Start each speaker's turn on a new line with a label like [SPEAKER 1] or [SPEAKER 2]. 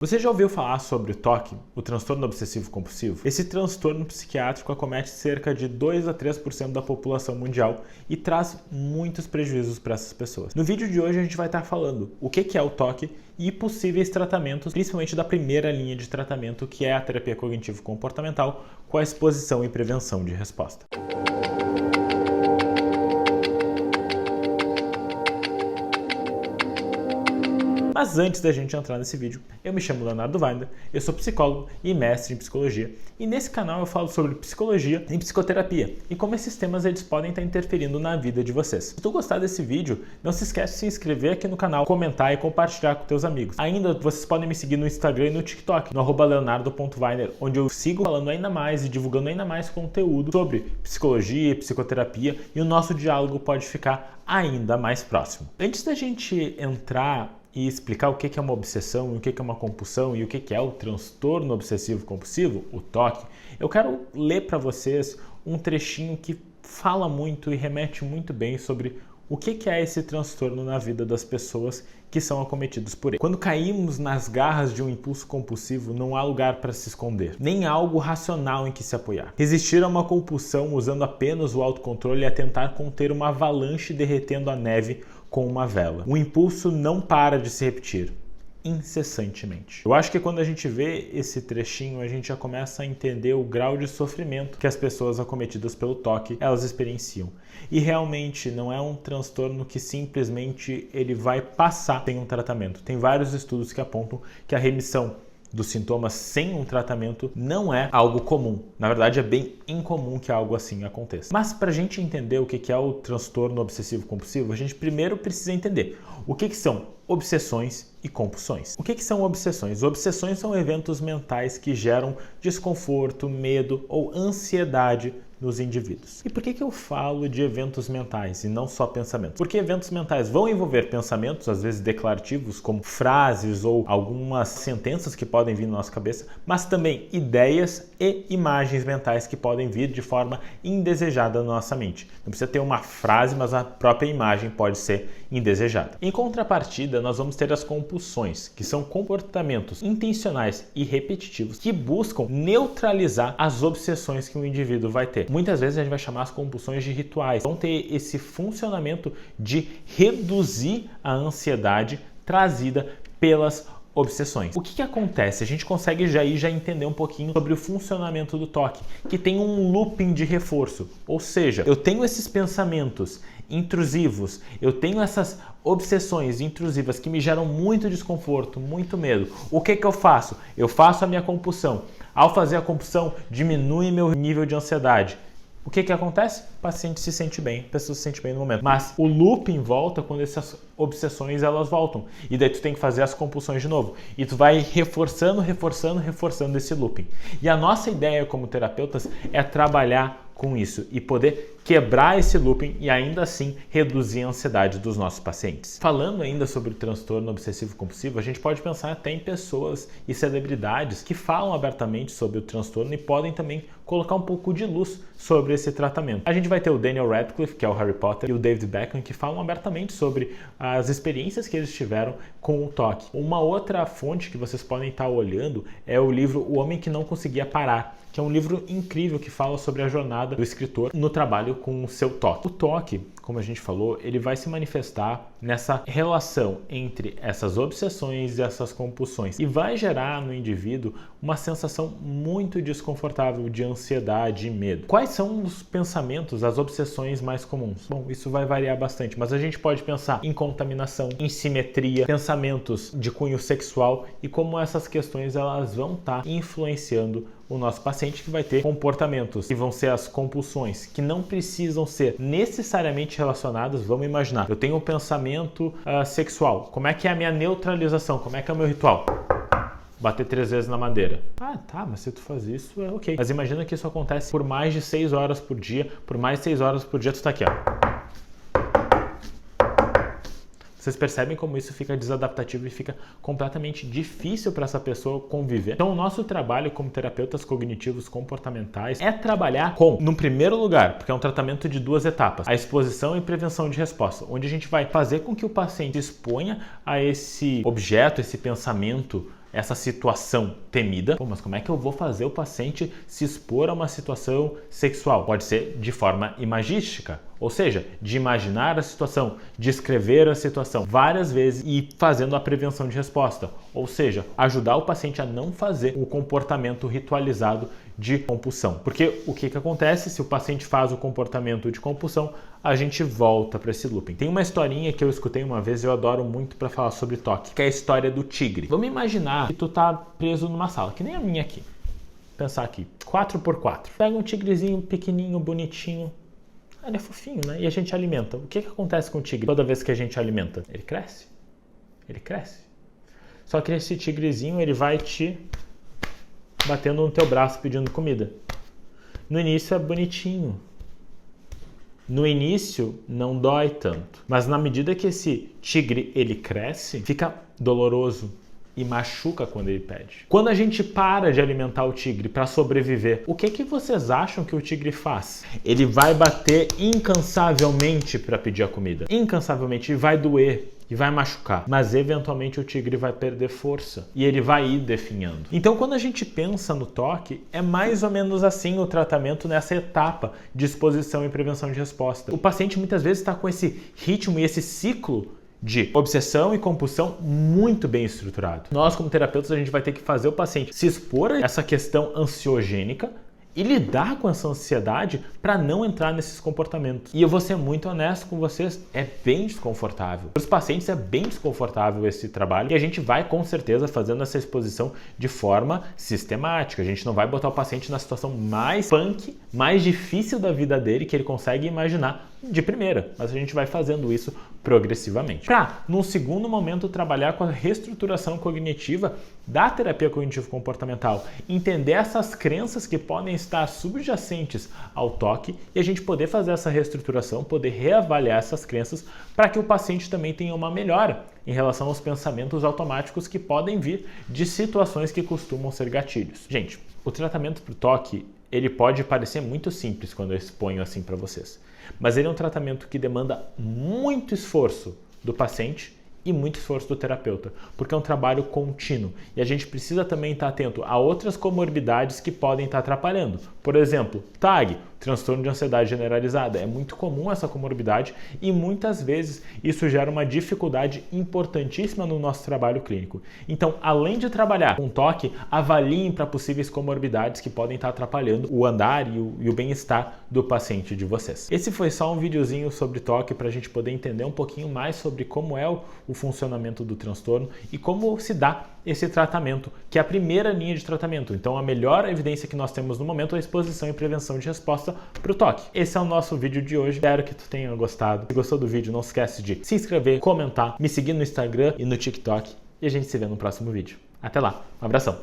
[SPEAKER 1] Você já ouviu falar sobre o TOC, o transtorno obsessivo compulsivo? Esse transtorno psiquiátrico acomete cerca de 2 a 3% da população mundial e traz muitos prejuízos para essas pessoas. No vídeo de hoje a gente vai estar falando o que é o TOC e possíveis tratamentos, principalmente da primeira linha de tratamento, que é a terapia cognitivo-comportamental, com a exposição e prevenção de resposta. Mas antes da gente entrar nesse vídeo, eu me chamo Leonardo Weinberg, eu sou psicólogo e mestre em psicologia, e nesse canal eu falo sobre psicologia e psicoterapia e como esses temas eles podem estar interferindo na vida de vocês. Se tu gostar desse vídeo, não se esquece de se inscrever aqui no canal, comentar e compartilhar com teus amigos. Ainda vocês podem me seguir no Instagram e no TikTok, no @leonardo.weiner, onde eu sigo falando ainda mais e divulgando ainda mais conteúdo sobre psicologia e psicoterapia, e o nosso diálogo pode ficar ainda mais próximo. Antes da gente entrar e explicar o que é uma obsessão, o que é uma compulsão e o que é o transtorno obsessivo compulsivo, o TOC, eu quero ler para vocês um trechinho que fala muito e remete muito bem sobre o que é esse transtorno na vida das pessoas que são acometidos por ele. Quando caímos nas garras de um impulso compulsivo, não há lugar para se esconder, nem algo racional em que se apoiar. Resistir a uma compulsão usando apenas o autocontrole é tentar conter uma avalanche derretendo a neve com uma vela. O impulso não para de se repetir incessantemente. Eu acho que quando a gente vê esse trechinho, a gente já começa a entender o grau de sofrimento que as pessoas acometidas pelo TOC elas experienciam. E realmente não é um transtorno que simplesmente ele vai passar sem um tratamento. Tem vários estudos que apontam que a remissão dos sintomas sem um tratamento não é algo comum. Na verdade, é bem incomum que algo assim aconteça. Mas para a gente entender o que é o transtorno obsessivo compulsivo, a gente primeiro precisa entender o que são obsessões e compulsões. O que são obsessões? Obsessões são eventos mentais que geram desconforto, medo ou ansiedade nos indivíduos. E por que eu falo de eventos mentais e não só pensamentos? Porque eventos mentais vão envolver pensamentos, às vezes declarativos, como frases ou algumas sentenças que podem vir na nossa cabeça, mas também ideias e imagens mentais que podem vir de forma indesejada na nossa mente. Não precisa ter uma frase, mas a própria imagem pode ser indesejada. Em contrapartida, nós vamos ter as compulsões, que são comportamentos intencionais e repetitivos que buscam neutralizar as obsessões que o indivíduo vai ter. Muitas vezes a gente vai chamar as compulsões de rituais. Vão ter esse funcionamento de reduzir a ansiedade trazida pelas obsessões. O que acontece? A gente consegue já entender um pouquinho sobre o funcionamento do TOC, que tem um looping de reforço. Ou seja, eu tenho esses pensamentos intrusivos, eu tenho essas obsessões intrusivas que me geram muito desconforto, muito medo. O que eu faço? Eu faço a minha compulsão. Ao fazer a compulsão, diminui meu nível de ansiedade. O que acontece? O paciente se sente bem, a pessoa se sente bem no momento. Mas o looping volta quando essas obsessões elas voltam. E daí tu tem que fazer as compulsões de novo. E tu vai reforçando esse looping. E a nossa ideia como terapeutas é trabalhar com isso e poder quebrar esse looping e ainda assim reduzir a ansiedade dos nossos pacientes. Falando ainda sobre o transtorno obsessivo compulsivo, a gente pode pensar até em pessoas e celebridades que falam abertamente sobre o transtorno e podem também colocar um pouco de luz sobre esse tratamento. A gente vai ter o Daniel Radcliffe, que é o Harry Potter, e o David Beckham, que falam abertamente sobre as experiências que eles tiveram com o TOC. Uma outra fonte que vocês podem estar olhando é o livro O Homem que Não Conseguia Parar, que é um livro incrível que fala sobre a jornada do escritor no trabalho com o seu TOC. O TOC, como a gente falou, ele vai se manifestar nessa relação entre essas obsessões e essas compulsões e vai gerar no indivíduo uma sensação muito desconfortável de ansiedade e medo. Quais são os pensamentos, as obsessões mais comuns? Bom, isso vai variar bastante, mas a gente pode pensar em contaminação, em simetria, pensamentos de cunho sexual e como essas questões elas vão estar influenciando o nosso paciente, que vai ter comportamentos que vão ser as compulsões, que não precisam ser necessariamente relacionadas. Vamos imaginar, eu tenho um pensamento sexual, como é que é a minha neutralização, como é que é o meu ritual? Bater 3 vezes na madeira. Ah, tá, mas se tu faz isso, é ok. Mas imagina que isso acontece por mais de 6 horas por dia, por mais de 6 horas por dia tu tá aqui, ó. Vocês percebem como isso fica desadaptativo e fica completamente difícil para essa pessoa conviver. Então, o nosso trabalho como terapeutas cognitivos comportamentais é trabalhar com, no primeiro lugar, porque é um tratamento de 2 etapas, a exposição e prevenção de resposta, onde a gente vai fazer com que o paciente exponha a esse objeto, esse pensamento essa situação temida. Pô, mas como é que eu vou fazer o paciente se expor a uma situação sexual? Pode ser de forma imagística, ou seja, de imaginar a situação, descrever a situação várias vezes e fazendo a prevenção de resposta, ou seja, ajudar o paciente a não fazer o comportamento ritualizado de compulsão. Porque o que acontece se o paciente faz o comportamento de compulsão, a gente volta para esse looping. Tem uma historinha que eu escutei uma vez e eu adoro muito para falar sobre toque, que é a história do tigre. Vamos imaginar que tu tá preso numa sala, que nem a minha aqui. Pensar aqui, 4x4. Pega um tigrezinho pequenininho, bonitinho. Ele é fofinho, né? E a gente alimenta. O que acontece com o tigre toda vez que a gente alimenta? Ele cresce. Ele cresce. Só que esse tigrezinho, ele vai te batendo no teu braço pedindo comida. No início é bonitinho. No início não dói tanto. Mas na medida que esse tigre, ele cresce, fica doloroso e machuca quando ele pede. Quando a gente para de alimentar o tigre para sobreviver, o que vocês acham que o tigre faz? Ele vai bater incansavelmente para pedir a comida. Incansavelmente, e vai doer. E vai machucar, mas eventualmente o tigre vai perder força e ele vai ir definhando. Então, quando a gente pensa no toque, é mais ou menos assim o tratamento nessa etapa de exposição e prevenção de resposta. O paciente muitas vezes está com esse ritmo e esse ciclo de obsessão e compulsão muito bem estruturado. Nós, como terapeutas, a gente vai ter que fazer o paciente se expor a essa questão ansiogênica e lidar com essa ansiedade para não entrar nesses comportamentos. E eu vou ser muito honesto com vocês, é bem desconfortável. Para os pacientes é bem desconfortável esse trabalho e a gente vai com certeza fazendo essa exposição de forma sistemática. A gente não vai botar o paciente na situação mais punk, mais difícil da vida dele que ele consegue imaginar de primeira, mas a gente vai fazendo isso progressivamente. Para, num segundo momento, trabalhar com a reestruturação cognitiva da terapia cognitivo-comportamental, entender essas crenças que podem estar subjacentes ao toque e a gente poder fazer essa reestruturação, poder reavaliar essas crenças para que o paciente também tenha uma melhora em relação aos pensamentos automáticos que podem vir de situações que costumam ser gatilhos. Gente, o tratamento para o toque, ele pode parecer muito simples quando eu exponho assim para vocês, mas ele é um tratamento que demanda muito esforço do paciente e muito esforço do terapeuta, porque é um trabalho contínuo e a gente precisa também estar atento a outras comorbidades que podem estar atrapalhando. Por exemplo, TAG, transtorno de ansiedade generalizada. É muito comum essa comorbidade e muitas vezes isso gera uma dificuldade importantíssima no nosso trabalho clínico. Então, além de trabalhar com toque, avaliem para possíveis comorbidades que podem estar atrapalhando o andar e o bem-estar do paciente de vocês. Esse foi só um videozinho sobre toque para a gente poder entender um pouquinho mais sobre como é o funcionamento do transtorno e como se dá esse tratamento, que é a primeira linha de tratamento. Então, a melhor evidência que nós temos no momento é a exposição e prevenção de resposta para o toque. Esse é o nosso vídeo de hoje. Espero que tu tenha gostado. Se gostou do vídeo, não esquece de se inscrever, comentar, me seguir no Instagram e no TikTok. E a gente se vê no próximo vídeo. Até lá. Um abração.